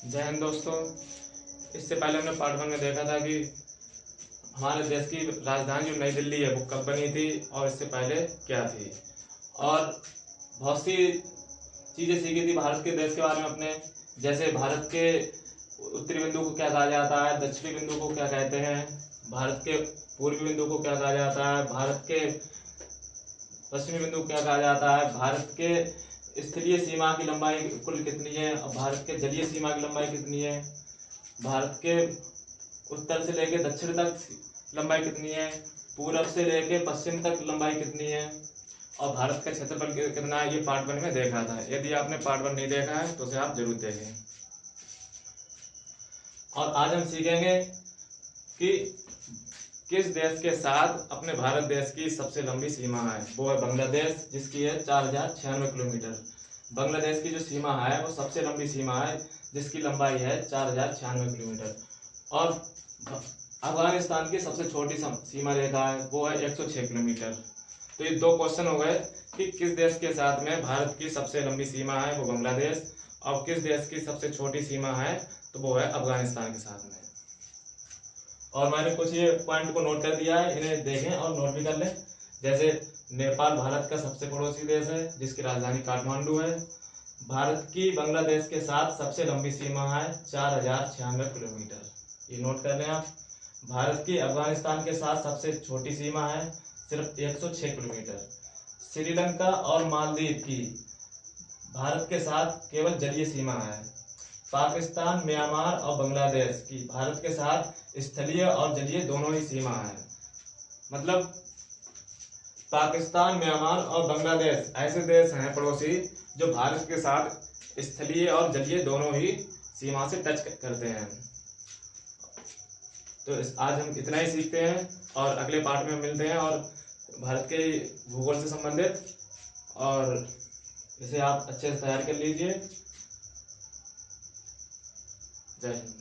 जय हिंद दोस्तों। इससे पहले हमने पार्ट 1 में देखा था कि हमारे देश की राजधानी जो नई दिल्ली है वो कब बनी थी और इससे पहले क्या थी, और बहुत सी चीज़ें सीखी थी भारत के देश के बारे में अपने। जैसे भारत के उत्तरी बिंदु को क्या कहा जाता है, दक्षिणी बिंदु को क्या कहते हैं, भारत के पूर्वी बिंदु को क्या कहा जाता है, भारत के पश्चिमी बिंदु को क्या कहा जाता है, भारत के स्थलीय सीमा की लंबाई कुल कितनी है और भारत के जलीय सीमा की लंबाई कितनी है, भारत के उत्तर से लेकर दक्षिण तक लंबाई कितनी है, पूरब से लेकर पश्चिम तक लंबाई कितनी है, और भारत का क्षेत्रफल कितना है। ये पार्ट 1 में देखा था। यदि आपने पार्ट 1 नहीं देखा है तो उसे आप जरूर देखें। और आज हम सीखेंगे कि किस देश के साथ अपने भारत देश की सबसे लंबी सीमा है। वो है बांग्लादेश, जिसकी है 4096 किलोमीटर। बांग्लादेश की जो सीमा है वो सबसे लंबी सीमा है, जिसकी लंबाई है 4096 किलोमीटर। और अफगानिस्तान की सबसे छोटी सीमा रेखा है, वो है 106 किलोमीटर। तो ये दो क्वेश्चन हो गए कि किस देश के साथ में भारत की सबसे लंबी सीमा है, वो बांग्लादेश, और किस देश की सबसे छोटी सीमा है, तो वो है अफगानिस्तान के साथ में। और मैंने कुछ ये पॉइंट को नोट कर दिया है, इन्हें देखें और नोट भी कर लें। जैसे नेपाल भारत का सबसे पड़ोसी देश है, जिसकी राजधानी काठमांडू है। भारत की बांग्लादेश के साथ सबसे लंबी सीमा है 4096 किलोमीटर, ये नोट कर लें आप। भारत की अफगानिस्तान के साथ सबसे छोटी सीमा है सिर्फ 106 किलोमीटर। श्रीलंका और मालदीव की भारत के साथ केवल जलीय सीमा है। पाकिस्तान, म्यांमार और बांग्लादेश की भारत के साथ स्थलीय और जलीय दोनों ही सीमा है। मतलब पाकिस्तान, म्यांमार और बांग्लादेश ऐसे देश हैं पड़ोसी जो भारत के साथ स्थलीय और जलीय दोनों ही सीमा से टच करते हैं। तो आज हम इतना ही सीखते हैं और अगले पार्ट में मिलते हैं, और भारत के भूगोल से संबंधित, और इसे आप अच्छे से तैयार कर लीजिए। जय हिंद।